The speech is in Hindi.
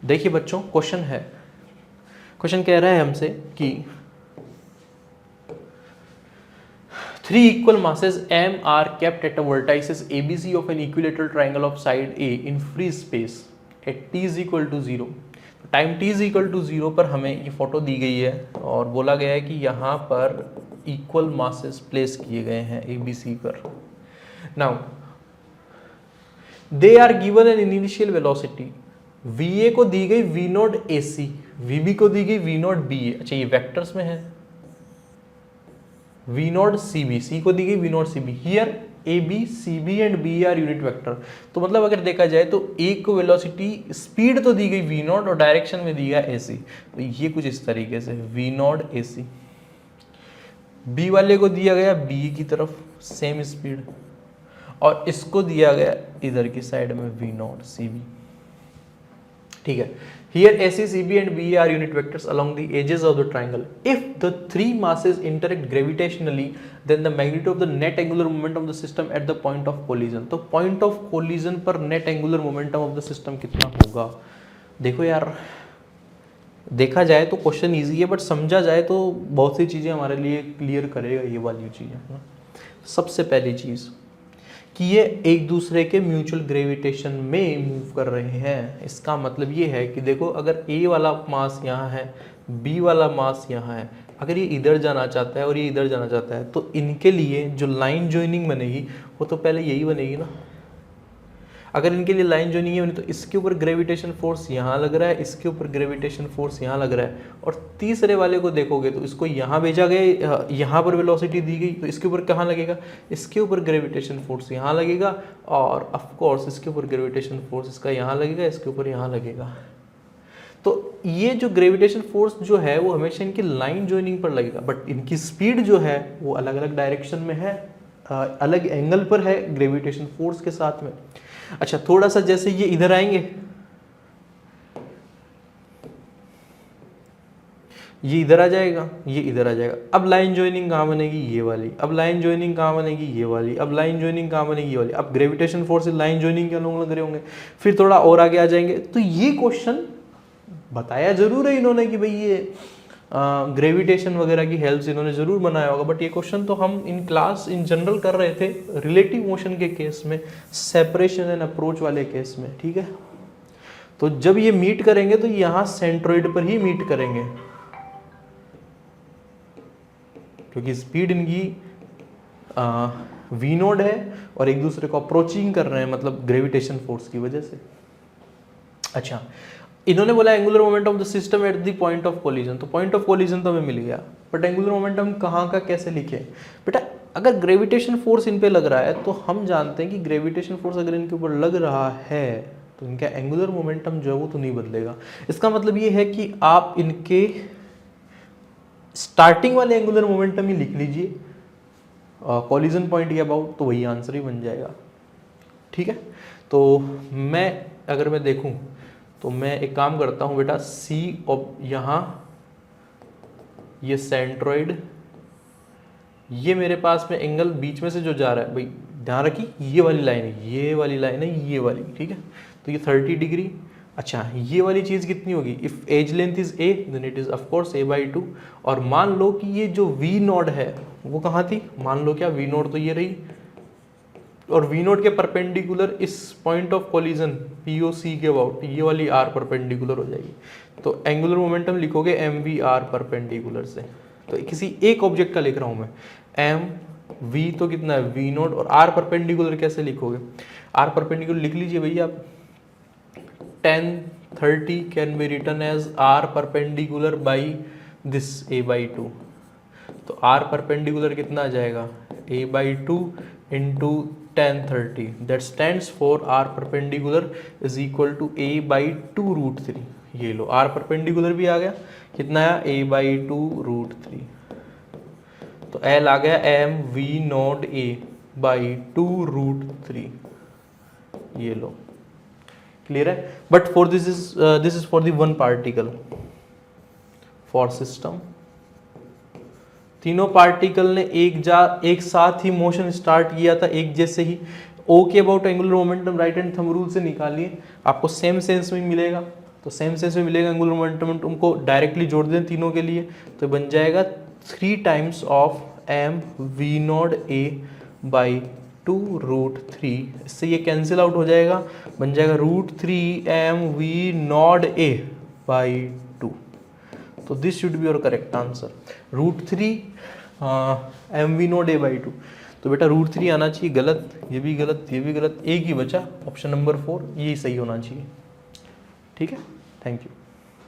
देखिए बच्चों, क्वेश्चन कह रहा है हमसे कि 3 equal masses m are kept at a vertices ABC of an equilateral triangle of side A in free space at t is equal to 0. Time t is equal to 0 पर हमें ये फोटो दी गई है और बोला गया है कि यहाँ पर इक्वल मासेस प्लेस किए गए हैं ABC पर. Now they are given an initial velocity. VA को दी गई V नोट AC, VB को दी गई V नोट BA. अच्छा, ये वेक्टर्स में है. V नोट CB, C को दी गई V naught CB. Here AB, CB and B are unit vector. तो मतलब अगर देखा जाए तो A को वेलोसिटी स्पीड तो दी गई V नोट और डायरेक्शन में दी गया AC. तो ये कुछ इस तरीके से V नोट AC. B वाले को दिया गया B की तरफ सेम स्पीड और इसको दिया गया इधर की साइड में V नोट CB. ठीक है. Here AC, CB and BA are unit vectors along the edges of the triangle. If the three masses interact gravitationally, then the magnitude of the net angular momentum of the system at the point of collision. तो point of collision पर net angular momentum of the system कितना होगा? देखो यार, देखा जाए तो क्वेश्चन इजी है, बट समझा जाए तो बहुत सी चीज़ें हमारे लिए क्लियर करेगा ये वाली चीज़ें. सबसे पहली चीज़ कि ये एक दूसरे के म्यूचुअल ग्रेविटेशन में मूव कर रहे हैं. इसका मतलब ये है कि देखो, अगर A वाला मास यहाँ है, B वाला मास यहाँ है, अगर ये इधर जाना चाहता है और ये इधर जाना चाहता है, तो इनके लिए जो लाइन जॉइनिंग बनेगी वो तो पहले यही बनेगी ना. अगर इनके लिए लाइन जॉइनिंग बनी तो इसके ऊपर ग्रेविटेशन फोर्स यहाँ लग रहा है, इसके ऊपर ग्रेविटेशन फोर्स यहाँ लग रहा है, और तीसरे वाले को देखोगे तो इसको यहाँ भेजा गया, यहाँ पर वेलोसिटी दी गई, तो इसके ऊपर कहाँ लगेगा, इसके ऊपर ग्रेविटेशन फोर्स यहाँ लगेगा, और ऑफ कोर्स इसके ऊपर ग्रेविटेशन फोर्स इसका यहाँ लगेगा, इसके ऊपर यहाँ लगेगा. तो ये जो ग्रेविटेशन फोर्स जो है वो हमेशा इनकी लाइन जॉइनिंग पर लगेगा, बट इनकी स्पीड जो है वो अलग अलग डायरेक्शन में है, अलग एंगल पर है ग्रेविटेशन फोर्स के साथ में. अच्छा, थोड़ा सा जैसे ये इधर आएंगे, ये इधर आ जाएगा, ये इधर आ जाएगा. अब लाइन जॉइनिंग कहाँ बनेगी, ये वाली. अब लाइन जॉइनिंग कहाँ बनेगी, ये वाली. अब लाइन जॉइनिंग कहाँ बनेगी, ये वाली. अब ग्रेविटेशन फोर्स लाइन जॉइनिंग के अलग लग रहे होंगे. फिर थोड़ा और आगे आ जाएंगे. तो ये क्वेश्चन बताया जरूर है इन्होंने कि भाई ये ग्रेविटेशन वगैरह की हेल्प से इन्होंने जरूर बनाया होगा, बट ये क्वेश्चन तो हम इन क्लास इन जनरल कर रहे थे रिलेटिव मोशन के केस में, सेपरेशन एंड अप्रोच वाले केस में. ठीक है. तो जब ये मीट करेंगे तो यहाँ सेंट्रोइड पर ही मीट करेंगे, क्योंकि स्पीड इनकी V नोड है और एक दूसरे को अप्रोचिंग कर रहे हैं, मतलब ग्रेविटेशन फोर्स की वजह से. अच्छा, इन्होंने बोला angular momentum of the system at the point of collision. तो पॉइंट ऑफ कोलिजन तो हमें मिल गया, बट एंगुलर मोमेंटम कहाँ का कैसे लिखे. बेटा, अगर ग्रेविटेशन फोर्स इन पे लग रहा है तो हम जानते हैं कि ग्रेविटेशन फोर्स अगर इनके ऊपर लग रहा है तो इनका एंगुलर मोमेंटम जो है वो तो नहीं बदलेगा. इसका मतलब ये है कि आप इनके स्टार्टिंग वाले एंगुलर मोमेंटम ही लिख लीजिए कोलिजन पॉइंट के अबाउट, तो वही आंसर ही बन जाएगा. ठीक है. तो अगर मैं देखूं तो मैं एक काम करता हूं बेटा, C और यहाँ ये सेंट्रोइड, ये मेरे पास में एंगल बीच में से जो जा रहा है, भाई ध्यान रखिए ये वाली लाइन है, ये वाली लाइन है, ये वाली. ठीक है. तो ये 30 डिग्री. अच्छा, ये वाली चीज़ कितनी होगी, if edge length is A then it is of course A/2. और मान लो कि ये जो V नोड है वो कहाँ थी, मान लो क्या V नोड तो ये रही, और V नोड के परपेंडिकुलर इस पॉइंट ऑफ कोलिजन POC के अबाउट ये वाली R परपेंडिकुलर हो जाएगी. तो एंगुलर मोमेंटम लिखोगे MVR परपेंडिकुलर से. तो किसी एक ऑब्जेक्ट का लिख रहा हूँ मैं, MV तो कितना है V नोड, और R परपेंडिकुलर कैसे लिखोगे, R परपेंडिकुलर लिख लीजिए भैया आप. 1030 can be written as R perpendicular by this A/2. तो R परपेंडिकुलर कितना आ जाएगा, A/2 into 1030, that stands for R perpendicular is equal to A/2√3. ये लो, R परपेंडिकुलर भी आ गया, कितना आया A/2√3. तो L आ गया MV नोड A/2√3. ये लो, क्लियर है. But for this is for the one particle. For system तीनों पार्टिकल ने एक साथ ही मोशन स्टार्ट किया था, एक जैसे ही. O के about angular momentum right hand thumb rule से निकालिए, आपको सेम सेंस में मिलेगा. तो सेम सेंस में मिलेगा एंगुलर मोमेंटम, उनको डायरेक्टली जोड़ दें तीनों के लिए, तो बन जाएगा 3 times of M V naught A by 2√3। इससे ये कैंसिल आउट हो जाएगा, बन जाएगा √3 M V naught A by 2। तो this should be your correct answer, √3 M V naught A by 2। तो बेटा √3 आना चाहिए, गलत, ये भी गलत, ये भी गलत, एक ही बचा ऑप्शन नंबर 4, ये सही होना चाहिए। ठीक है, थैंक यू।